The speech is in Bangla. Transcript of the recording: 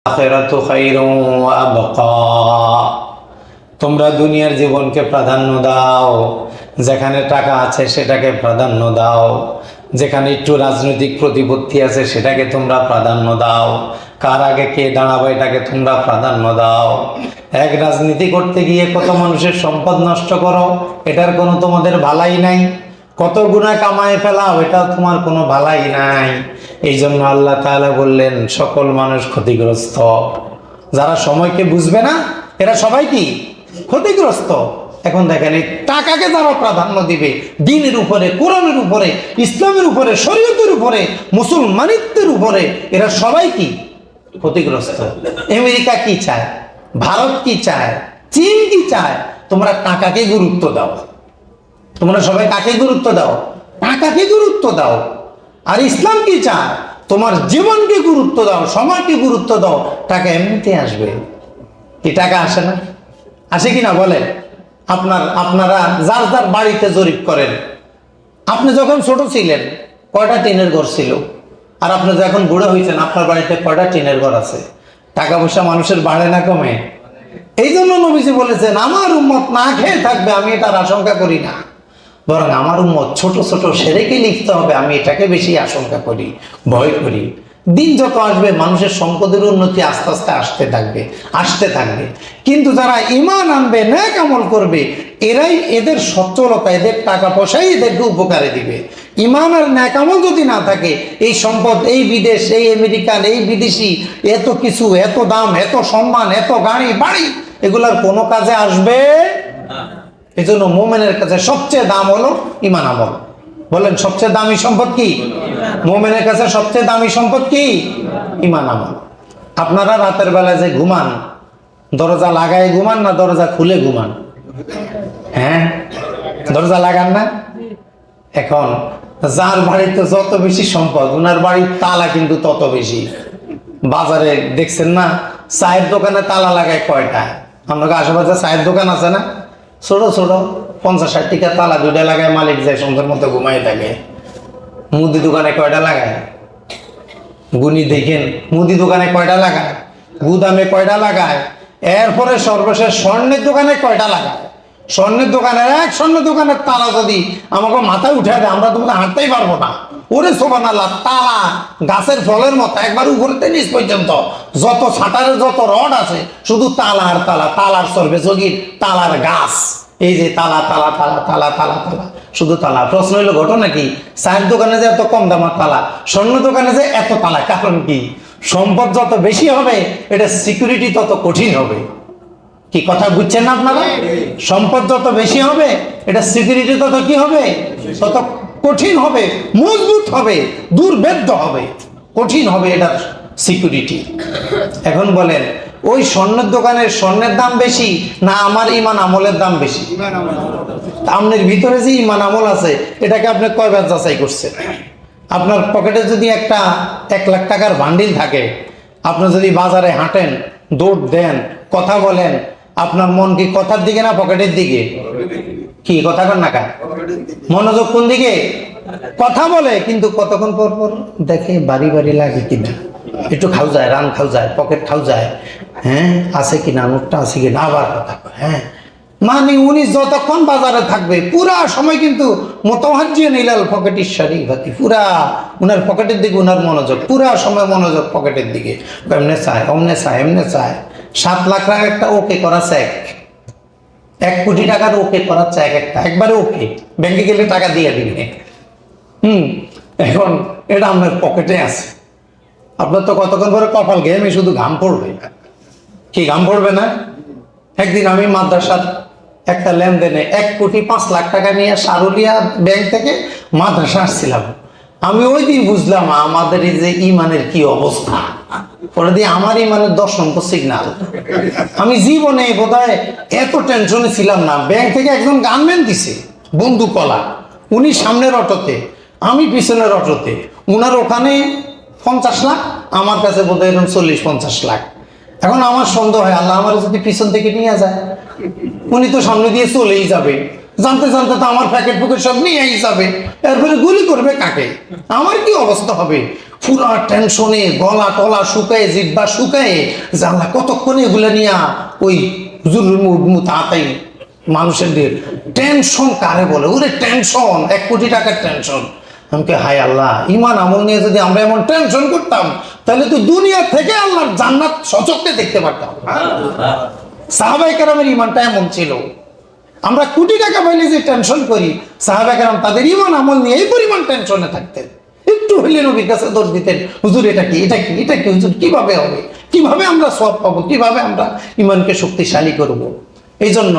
আখিরাতু খায়রুন ওয়া আবকা। তোমরা দুনিয়ার জীবনকে প্রাধান্য দাও, যেখানে টাকা আছে সেটাকে প্রাধান্য দাও, যেখানে একটু রাজনৈতিক প্রতিপত্তি আছে সেটাকে তোমরা প্রাধান্য দাও, কার আগে কে দাঁড়াবে এটাকে তোমরা প্রাধান্য দাও। এক রাজনীতি করতে গিয়ে কত মানুষের সম্পদ নষ্ট করো, এটার কোনো তোমাদের ভালাই নাই। কত গুনাহ কামায় ফেলাও, এটা তোমার কোনো ভালাই নাই। এই জন্য আল্লাহ তাআলা বললেন সকল মানুষ ক্ষতিগ্রস্ত। যারা সময়কে বুঝবে না এরা সবাই কি ক্ষতিগ্রস্ত। এখন দেখেন এই টাকাকে যারা প্রাধান্য দিবে দ্বীনের উপরে, কোরআনের উপরে, ইসলামের উপরে, শরীয়তের উপরে, মুসলমানিত্বের উপরে, এরা সবাই কি ক্ষতিগ্রস্ত। আমেরিকা কি চায়, ভারত কি চায়, চীন কি চায়? তোমরা টাকাকে গুরুত্ব দাও। তোমরা সবাই কাকে গুরুত্ব দাও? টাকাকে গুরুত্ব দাও। আর ইসলাম কি চায়? তোমার জীবনকে গুরুত্ব দাও, সময়কে গুরুত্ব দাও। টাকা এমনিতে আসবে। কি টাকা আসে না? আসে কিনা বলেন? আপনারা যার যার বাড়িতে জরিপ করেন। আপনি যখন ছোট ছিলেন কয়টা টিনের ঘর ছিল? আর আপনি যখন বুড়ো হয়েছেন আপনার বাড়িতে কয়টা টিনের ঘর আছে? টাকা পয়সা মানুষের বাড়ে না কমে? এই জন্য নবীজি বলেছেন আমার উম্মত না খেয়ে থাকবে, আমি এটার আশঙ্কা করি না, বরং আমার উম্মত ছোট ছোট সেরেকে লিখতে হবে, আমি এটাকে বেশি আশঙ্কা করি, ভয় করি। দিন যত আসবে মানুষের সম্পদের উন্নতি আস্তে আস্তে আসতে থাকবে। কিন্তু যারা ঈমান আনবে, নেক আমল করবে, এরাই এদের সচ্ছলতা, এদের টাকা পয়সাই এদেরকে উপকারে দিবে। ঈমান আর নেক আমল যদি না থাকে, এই সম্পদ, এই বিদেশ, এই আমেরিকান, এই বিদেশি, এত কিছু, এত দাম, এত সম্মান, এত গাড়ি বাড়ি, এগুলার কোনো কাজে আসবে না। এই জন্য মুমিনের কাছে সবচেয়ে দাম হলো ঈমান আমল। বলেন সবচেয়ে দামি সম্পদ কি? মুমিনের কাছে সবচেয়ে দামি সম্পদ কি? ঈমান আমল। আপনারা রাতের বেলা যে ঘুমান, দরজা লাগায় ঘুমান না দরজা খুলে ঘুমান? হ্যাঁ, দরজা লাগান না? এখন যার বাড়িতে যত বেশি সম্পদ, ওনার বাড়ির তালা কিন্তু তত বেশি। বাজারে দেখছেন না চায়ের দোকানে তালা লাগায় কয়টা? আপনাকে আশেপাশে চায়ের দোকান আছে না? ছোট ছোট 50-60 টাকা তালা দুইটা লাগায়, মালিক যায় সুন্দর মতো ঘুমাই থাকে। মুদি দোকানে কয়টা লাগায়? গুনি দেখেন, মুদি দোকানে কয়টা লাগায়, গুদামে কয়টা লাগায়, এরপরে সর্বশেষ স্বর্ণের দোকানে কয়টা লাগায়। স্বর্ণের দোকানে, এক স্বর্ণের দোকানের তালা যদি আমাকে মাথায় উঠে দেয়, আমরা তো হাঁটতেই পারবো না। ওরে সুবহানাল্লাহ, তালা গাছের ফলের মতো একবার উপরে নিচ পর্যন্ত যত ছাটারের যত রড আছে, শুধু তালা আর তালা, তালার সর্বে যোগীর তালার গাছ। এই যে তালা তালা তালা তালা তালা তালা, শুধু তালা। প্রশ্ন হইল ঘটনা কি? চায়ের দোকানে যে এত কম দামের তালা, স্বর্ণ দোকানে যে এত তালা, কারণ কি? সম্পদ যত বেশি হবে এটা সিকিউরিটি তত কঠিন হবে। কি কথা বুঝছেন না আপনারা? সম্পদ যত বেশি হবে এটা সিকিউরিটি তত কি হবে? তত কঠিন হবে, মজবুত হবে, দুর্ভেদ্য হবে, কঠিন হবে এটার সিকিউরিটি। এখন বলেন ওই স্বর্ণের দোকানের স্বর্ণের দাম বেশি না আমার ঈমান আমলের দাম বেশি? আপনার ভিতরে যে ঈমান আমল আছে এটাকে আপনি কয়বার যাচাই করছেন? আপনার পকেটে যদি একটা 1 লাখ টাকার বান্ডিল থাকে, আপনি যদি বাজারে হাঁটেন, দৌড় দেন, কথা বলেন, আপনার মন কি কথার দিকে না পকেটের দিকে? কি কথা কন না? মনোযোগ কোন দিকে? কথা বলে, কিন্তু কতক্ষণ পর পর দেখে বাড়ি বাড়ি লাগে কিনা, একটু খাও যায়, রান খাও যায়, পকেট খাও যায়, হ্যাঁ আছে কিনা, নোটটা আছে কিনা, আবার কথা কয়। হ্যাঁ, মানে উনি যতক্ষণ বাজারে থাকবে পুরা সময় কিন্তু মোতাওয়াজ্জিহ ইলাল পকেটের শরীফাতি, পুরা উনার পকেটের দিকে উনার মনোযোগ, পুরা সময় মনোযোগ পকেটের দিকে। এমনে চায়, অমনে চায়, এমনে চায়। 7 লাখ টাকা একটা ওকে করা চেক, 1 কোটি টাকার ওকে করা চেক একটা, একবারে ওকে, ব্যাংকে গেলে টাকা দিয়ে দিবে। এখন এটা আপনার পকেটে আছে, আপনার তো কতক্ষণ পরে কপাল ঘেমে শুধু ঘাম পড়বে। কি ঘাম পড়বে না? একদিন আমি মাদ্রাসার একটা লেনদেনে 1 কোটি 5 লাখ টাকা নিয়ে সারুলিয়া ব্যাংক থেকে মাদ্রাসা আসছিলাম। আমি ওই দিন বুঝলাম আমাদের এই যে ইমানের কি অবস্থা। পরে দিয়ে আমার ইমানের 10 নম্বর সিগনাল। আমি জীবনে বোধহয় এত টেনশনে ছিলাম না। ব্যাংক থেকে একজন গানম্যান দিছে বন্ধু কলা, উনি সামনের অটোতে, আমি পিছনের অটোতে। উনার ওখানে 50 লাখ, আমার কাছে বোধহয় এরকম 40-50 লাখ। এখন আমার সন্দেহ হয়, আল্লাহ আমার যদি পিছন থেকে নিয়ে যায়, উনি তো সামনে দিয়ে চলেই যাবে, জানতে জানতে তো আমার প্যাকেট পুকেট সব নিয়ে যাবে, এরপরে গুলি করবে কাকে? আমার কি অবস্থা হবে? পুরা টেনশনে গলা টলা শুকায়, জিব্বা শুকায়, জানলা কতক্ষণে এগুলো নিয়ে ওই হুজুরের মুখ তাড়াতাড়ি মানুষের দিয়ে টেনশন কারে বলে? ওরে টেনশন, 1 কোটি টাকার টেনশন। আমাকে হায় আল্লাহ, ইমান আমল নিয়ে যদি আমরা এমন টেনশন করতাম তাহলে তো দুনিয়া থেকে আল্লাহর জান্নাত সচক্ষে দেখতে পারতাম। সাহাবায়ে কেরামের ইমানটা এমন ছিল। আমরা কোটি টাকা পাইলে যে টেনশন করি, সাহাবায়ে কেরাম তাদের ইমান আমল নিয়ে এই পরিমাণ টেনশনে থাকতেন। একটু হইলে নবীর কাছে দোষ দিতেন, হুজুর এটা কি, এটা কি, এটা কি হুজুর, কিভাবে হবে, কিভাবে আমরা সওয়াব পাবো, কিভাবে আমরা ইমানকে শক্তিশালী করব। এই জন্য